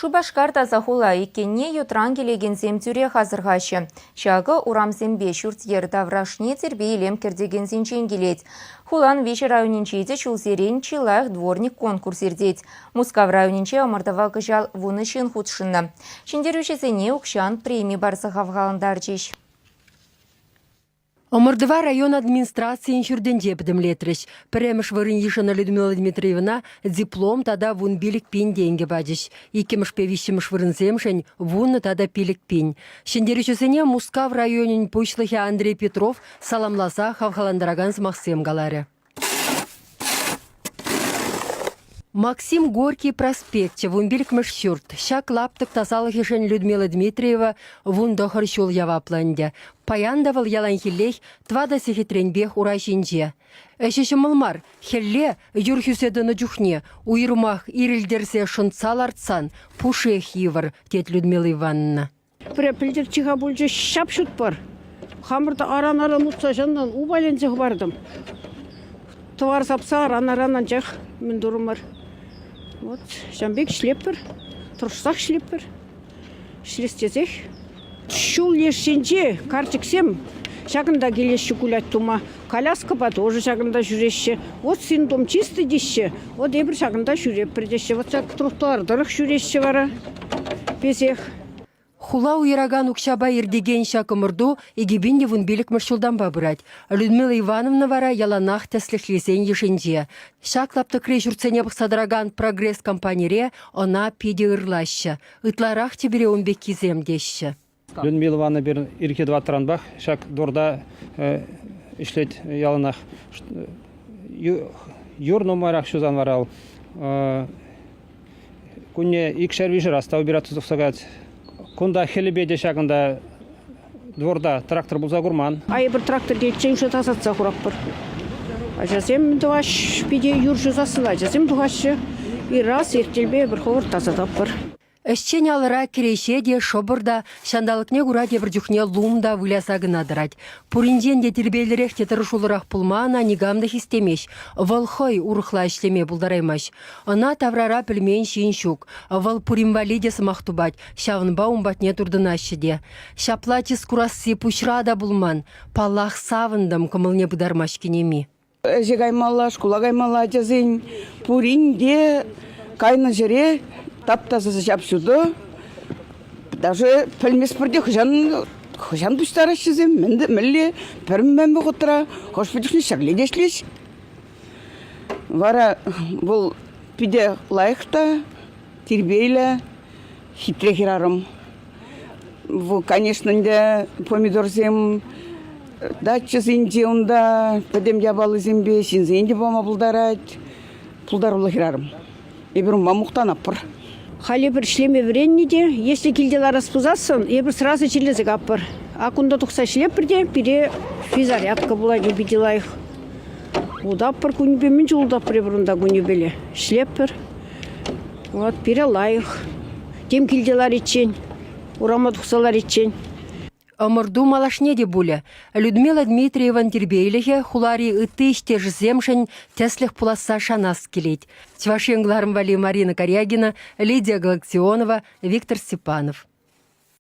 Шубашкар тазахула иккенне ютран келегенсем тюре хазырғашы. Шағы урамсембе шүртер даврашне тербе елем кердеген сенчен келет. Хулан веші районинчейде чулсерен чилах дворник конкурс ердет. Мускав районинче омырдава кыжал вунышын худшынна. Шендерушесене укшан премий барсы хавғалындар жеш. Омырдыва район администрациян шүрденде бідімлетріш. Піреміш вырын ешіна Людмила Дмитриевна диплом тада вун билік пен денге бадыш. Икеміш певишіміш вырынземшен вун тада пилік пен. Шендерушесене Мускав районин пучлыхе Андрей Петров саламласа хавхаландараган смақсем галары. Максим Горький проспекте вунбилик мышшурт. Шак лаптык тазалық ешен Людмила Дмитриева вун дохар шул явапланде. Паяндавал ялан хиллех твада сехитренбех урайшинже. Эшеші мылмар, хелле юрхюседіні жүхне, уйрумах ирілдерсе шынцал артсан, пушех евар, дед Людмила Ивановна. Пілдер чиға бұлжы шапшут бар. Хамырды аран-аран ұтса жаннан убалензех бардым. Товар сапса аран-аранан жақ мен дұрымар. Вот, жамбек шлеппір, тұршсақ шлеппір, шлестезех. Шул ешенже, картиксем, шагында келеші күләт тума. Коляска ба тоже шагында жүреші. Вот сен дом чисты деші, вот ебір шагында жүреппір деші. Вот шаг тротуардырық жүреші бара, безех. Хула уйраган укшаба ирдеген шакымырду егебинде вунбилик мыршулдан бабырать. Людмила Ивановна вара яланах теслихлесен ешенже. Шаклапты крежурцене бақсадраган прогресс компанире она пиде ырлаща. Ытларах тебере онбек кизем деші. Людмила Ивановна бір ирке дваттыран бақ, шак дорда ишлет яланах. Юр номарах шузан варал. Күнне икшер вижер астау бирату тұқсағат. Кунда хелебеде шагында дворда трактор бұлза құрман. Ай бір трактор кетчен шо тасатса құрап бір. Жазем дұғаш биде юр жүзасыла, жазем дұғашы и раз ертелбе бір қовыр тасатап бір. Эшчен алыра кереше де шобырда шандалыкне кура дебір жүхне лумда вылясагына дырать. Пуринден де тербейлерек тетерышулырақ пулмана нигамды хистемеш. Валхой урықла ішлеме бұлдараймаш. Она таврара пілмен шин шук. Вал пуримвалиде сымақтубать. Шавынба умбатне турдынашы де. Шаплатис курасы пушрада булман. Паллах савындым кымылне бұдармаш кенеми. Жегаймала, шкулагаймала жазын. Пуринде кайны жере таптазы жапсуды. Даже пілмес бірде хыжан тұстары шызым. Мінді піріммен бұғытыра. Хош бұдықны шагледешлес. Вара бұл пиде лайықта, тербейлі, хитрехерарым. Конечно, помидор зем, датчы зенде онда, пәдем ябалы зембе, сен зенде бома бұлдарад, пұлдар ұлығырарым. Ебір мамуқтан апыр. Хали бір шлеме вренниде, если килдела распузасын, ебір сразу челезек апыр. А кунда тұқса шлеп бірде, бире физарядка була не бедела их. Удаппыр күнбе, мен же удаппыр ебірунда күнбеле. Шлеппір. Вот, бире лайық. Тем килделар ичен, урама тұқсалар ичен. Омырду малашне де буля. Людмила Дмитриеван тербейліге хулари ыты іштеж земшен теслих пуласа шанас келет. Тивашенгларым вали Марина Корягина, Лидия Галактионова, Виктор Степанов.